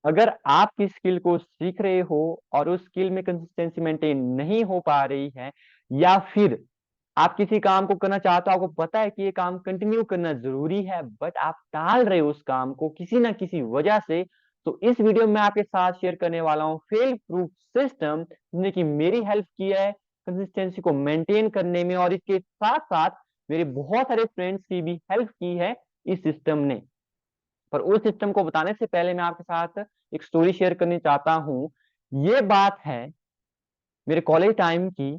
अगर आप किस स्किल को सीख रहे हो और उस स्किल में कंसिस्टेंसी मेंटेन नहीं हो पा रही है, या फिर आप किसी काम को करना चाहते हो, आपको पता है कि ये काम कंटिन्यू करना जरूरी है बट आप टाल रहे हो उस काम को किसी ना किसी वजह से, तो इस वीडियो में आपके साथ शेयर करने वाला हूँ फेल प्रूफ सिस्टम, जिसने कि मेरी हेल्प की है कंसिस्टेंसी को मेंटेन करने में, और इसके साथ साथ मेरे बहुत सारे फ्रेंड्स की भी हेल्प की है इस सिस्टम ने। पर उस सिस्टम को बताने से पहले मैं आपके साथ एक स्टोरी शेयर करनी चाहता हूँ। ये बात है मेरे कॉलेज टाइम की।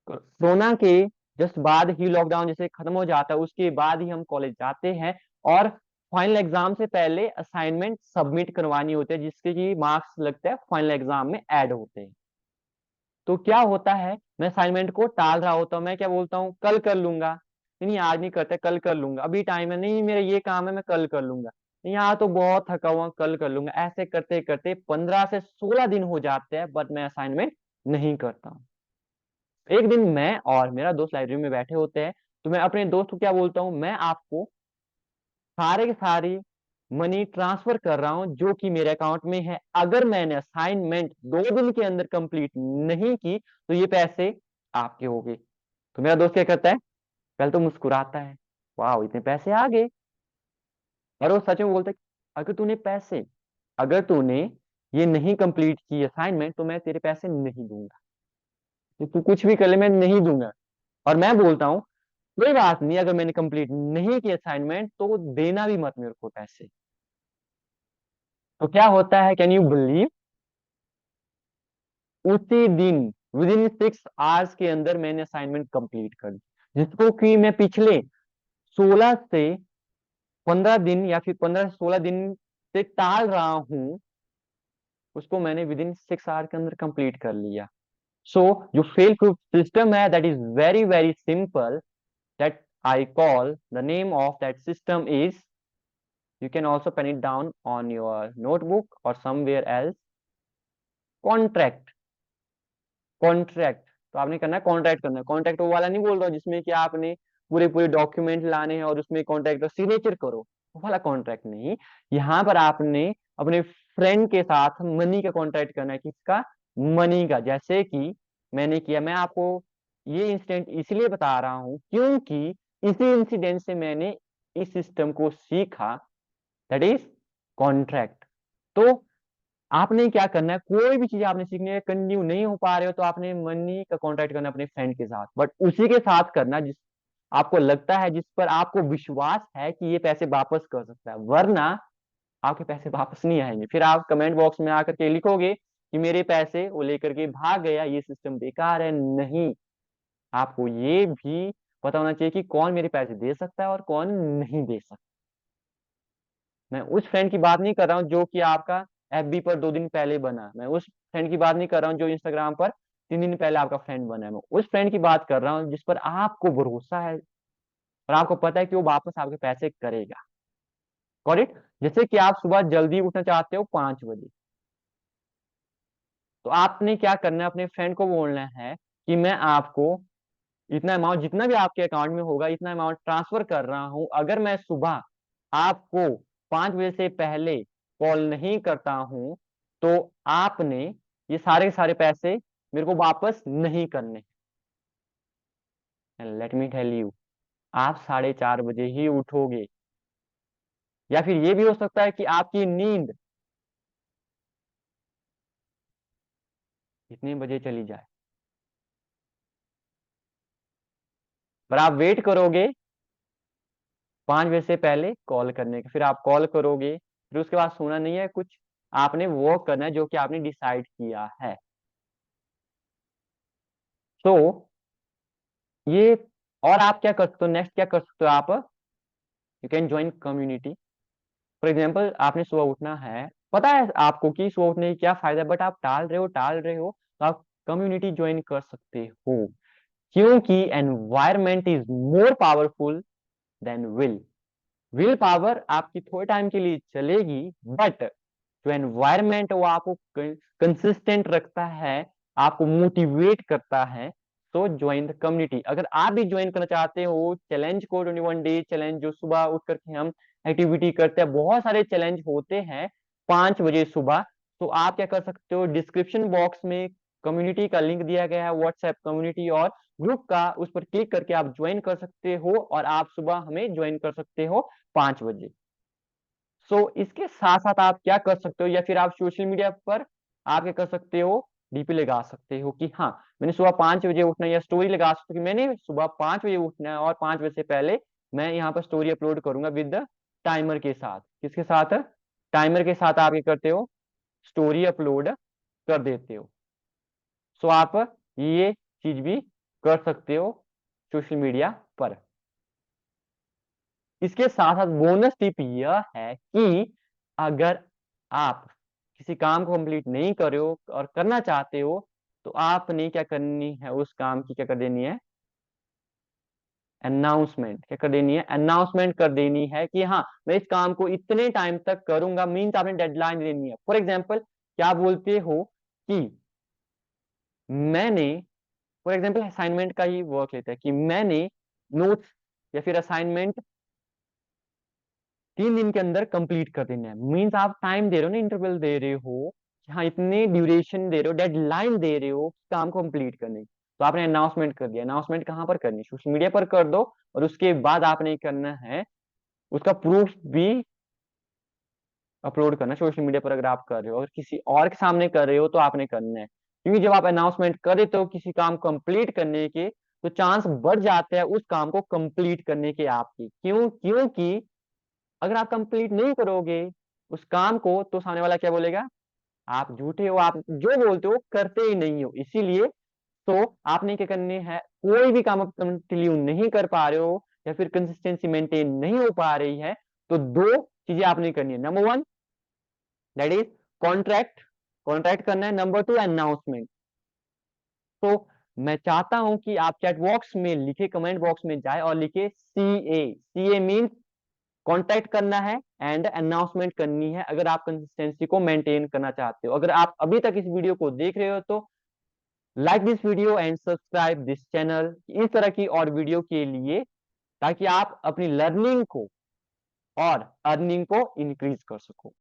कोरोना के जस्ट बाद ही, लॉकडाउन जैसे खत्म हो जाता है उसके बाद ही हम कॉलेज जाते हैं, और फाइनल एग्जाम से पहले असाइनमेंट सबमिट करवानी होती है जिसके कि मार्क्स लगते हैं फाइनल एग्जाम में ऐड होते हैं। तो क्या होता है, मैं असाइनमेंट को टाल रहा होता हूँ, मैं क्या बोलता हूँ कल कर लूंगा, नहीं आज नहीं करते, कल कर लूंगा, अभी टाइम है, नहीं मेरा ये काम है मैं कल कर लूंगा, नहीं यहाँ तो बहुत थका हुआ कल कर लूंगा। ऐसे करते करते 15 से 16 दिन हो जाते हैं बट मैं असाइनमेंट नहीं करता हूँ। एक दिन मैं और मेरा दोस्त लाइब्रेरी में बैठे होते हैं, तो मैं अपने दोस्त को क्या बोलता हूँ, मैं आपको सारे के सारी मनी ट्रांसफर कर रहा हूं जो कि मेरे अकाउंट में है, अगर मैंने असाइनमेंट 2 दिन के अंदर कंप्लीट नहीं की तो ये पैसे आपके हो गए। तो मेरा दोस्त क्या करता है, पहले तो मुस्कुराता है, वाह इतने पैसे आ गए, और वो सच में बोलता है अगर तूने पैसे अगर तूने ये नहीं कंप्लीट की असाइनमेंट तो मैं तेरे पैसे नहीं दूंगा, तो तू कुछ भी कर ले मैं नहीं दूंगा। और मैं बोलता हूँ कोई बात नहीं, अगर मैंने कंप्लीट नहीं की असाइनमेंट तो देना भी मत मेरे को पैसे। तो क्या होता है, कैन यू बिलीव, उसी दिन विद इन 6 आवर्स के अंदर मैंने असाइनमेंट कंप्लीट कर दी, जिसको कि मैं पिछले 16 से 15 दिन या फिर 15 से 16 दिन से टाल रहा हूं, उसको मैंने विद इन 6 आवर के अंदर कंप्लीट कर लिया। सो जो फेल प्रूफ सिस्टम है that is very very simple, that I call the name of that system is, you can also pen it down on your notebook or somewhere else, contract. Contract तो आपने करना है, contract करना है। Contract वो वाला नहीं बोल रहा हूँ जिसमें कि आपने पूरे पूरे डॉक्यूमेंट लाने हैं और उसमें कॉन्ट्रैक्ट सिग्नेचर करो, वो वाला कॉन्ट्रैक्ट नहीं। यहाँ पर आपने अपने फ्रेंड के साथ मनी का कॉन्ट्रैक्ट करना है। किसका? मनी का। जैसे कि मैंने किया, मैं आपको ये इंसिडेंट इसलिए बता रहा हूँ क्योंकि इसी इंसिडेंट से मैंने इस सिस्टम को सीखा, दैट इज कॉन्ट्रैक्ट। तो आपने क्या करना है, कोई भी चीज आपने सीखनी है, कंटिन्यू नहीं हो पा रहे हो तो आपने मनी का कॉन्ट्रैक्ट करना है अपने फ्रेंड के साथ, बट उसी के साथ करना जिस आपको लगता है, जिस पर आपको विश्वास है कि ये पैसे वापस कर सकता है, वरना आपके पैसे वापस नहीं आएंगे। फिर आप कमेंट बॉक्स में आकर के लिखोगे कि मेरे पैसे वो लेकर के भाग गया, ये सिस्टम बेकार है। नहीं, आपको ये भी पता होना चाहिए कि कौन मेरे पैसे दे सकता है और कौन नहीं दे सकता। मैं उस फ्रेंड की बात नहीं कर रहा हूँ जो कि आपका एफबी पर 2 दिन पहले बना, मैं उस फ्रेंड की बात नहीं कर रहा हूँ जो इंस्टाग्राम पर 3 दिन पहले आपका फ्रेंड बना है, मैं उस फ्रेंड की बात कर रहा हूँ जिस पर आपको भरोसा है और आपको पता है कि वो वापस आपके पैसे करेगा। Got it? जैसे कि आप सुबह जल्दी उठना चाहते हो 5 बजे, तो आपने क्या करना है, अपने फ्रेंड को बोलना है कि मैं आपको इतना अमाउंट, जितना भी आपके अकाउंट में होगा इतना अमाउंट ट्रांसफर कर रहा हूं, अगर मैं सुबह आपको 5 बजे से पहले कॉल नहीं करता हूं तो आपने ये सारे के सारे पैसे मेरे को वापस नहीं करने। लेट मी टेल यू, आप 4:30 बजे ही उठोगे, या फिर ये भी हो सकता है कि आपकी नींद कितने बजे चली जाए, पर आप वेट करोगे 5 बजे से पहले कॉल करने का, फिर आप कॉल करोगे, फिर उसके बाद सोना नहीं है कुछ, आपने वो करना है जो कि आपने डिसाइड किया है। तो ये, और आप क्या कर सकते हो, नेक्स्ट क्या कर सकते हो आप, you can join community. For example आपने सुबह उठना है, पता है आपको कि सुबह उठने की क्या फायदा है, बट आप टाल रहे हो तो आप कम्युनिटी ज्वाइन कर सकते हो, क्योंकि environment is more powerful than will. Will power आपकी थोड़े टाइम के लिए चलेगी, बट जो एनवायरमेंट वो आपको कंसिस्टेंट रखता है, आपको मोटिवेट करता है। तो ज्वाइन द कम्युनिटी। अगर आप भी ज्वाइन करना चाहते हो चैलेंज को, 21 डे चैलेंज, जो सुबह उठ करके हम एक्टिविटी करते हैं, बहुत सारे चैलेंज होते हैं, 5 बजे सुबह। तो आप क्या कर सकते हो, डिस्क्रिप्शन बॉक्स में कम्युनिटी का लिंक दिया गया है, व्हाट्सएप कम्युनिटी और ग्रुप का, उस पर क्लिक करके आप ज्वाइन कर सकते हो और आप सुबह हमें ज्वाइन कर सकते हो 5 बजे। इसके साथ साथ आप क्या कर सकते हो, या फिर आप सोशल मीडिया पर आप क्या कर सकते हो, डीपी लगा सकते हो कि हाँ मैंने सुबह 5 बजे उठना है, या स्टोरी लगा सकते हो कि मैंने सुबह 5 बजे उठना है और 5 बजे से पहले मैं यहाँ पर स्टोरी अपलोड करूंगा विद टाइमर के साथ। किसके साथ? टाइमर के साथ आप ये करते हो, स्टोरी अपलोड कर देते हो। आप ये चीज भी कर सकते हो सोशल मीडिया पर। इसके साथ साथ बोनस टिप यह है कि अगर आप किसी काम को कंप्लीट नहीं कर रहे हो और करना चाहते हो, तो आपने क्या करनी है, उस काम की क्या कर देनी है, अनाउंसमेंट। क्या कर देनी है? अनाउंसमेंट कर देनी है कि हाँ मैं इस काम को इतने टाइम तक करूंगा। मीन्स आपने डेडलाइन देनी है। फॉर एग्जाम्पल क्या बोलते हो कि मैंने, फॉर एग्जाम्पल असाइनमेंट का ही वर्क लेते हैं कि मैंने नोट्स या फिर असाइनमेंट 3 दिन के अंदर कंप्लीट कर देना है। मीन्स आप टाइम दे रहे हो ना, इंटरवल दे रहे हो कि हाँ इतने ड्यूरेशन दे रहे हो, डेडलाइन दे रहे हो काम को कंप्लीट करने की। तो आपने अनाउंसमेंट कर दिया। अनाउंसमेंट कहाँ पर करनी है? सोशल मीडिया पर कर दो। और उसके बाद आपने करना है, उसका प्रूफ भी अपलोड करना है सोशल मीडिया पर। अगर आप कर रहे हो और किसी और के सामने कर रहे हो तो आपने करना है, क्योंकि जब आप अनाउंसमेंट कर देते हो किसी काम कंप्लीट करने के, तो चांस बढ़ जाते हैं उस काम को कंप्लीट करने के आपकी। क्योंकि अगर आप कंप्लीट नहीं करोगे उस काम को, तो सामने वाला क्या बोलेगा, आप झूठे हो, आप जो बोलते हो करते ही नहीं हो। इसीलिए तो आपने क्या करनी है, कोई भी काम आप कंटिन्यू नहीं कर पा रहे हो या फिर कंसिस्टेंसी मेंटेन नहीं हो पा रही है, तो दो चीजें आपने करनी है। Number one, that is contract. Contract करना है। Number two, announcement. तो मैं चाहता हूं कि आप चैट बॉक्स में लिखे, कमेंट बॉक्स में जाए और लिखे CA। CA मीन्स कॉन्टैक्ट करना है एंड अनाउंसमेंट करनी है, अगर आप कंसिस्टेंसी को मेंटेन करना चाहते हो। अगर आप अभी तक इस वीडियो को देख रहे हो तो like this video and subscribe this channel इस तरह की और वीडियो के लिए, ताकि आप अपनी लर्निंग को और अर्निंग को इंक्रीज कर सको।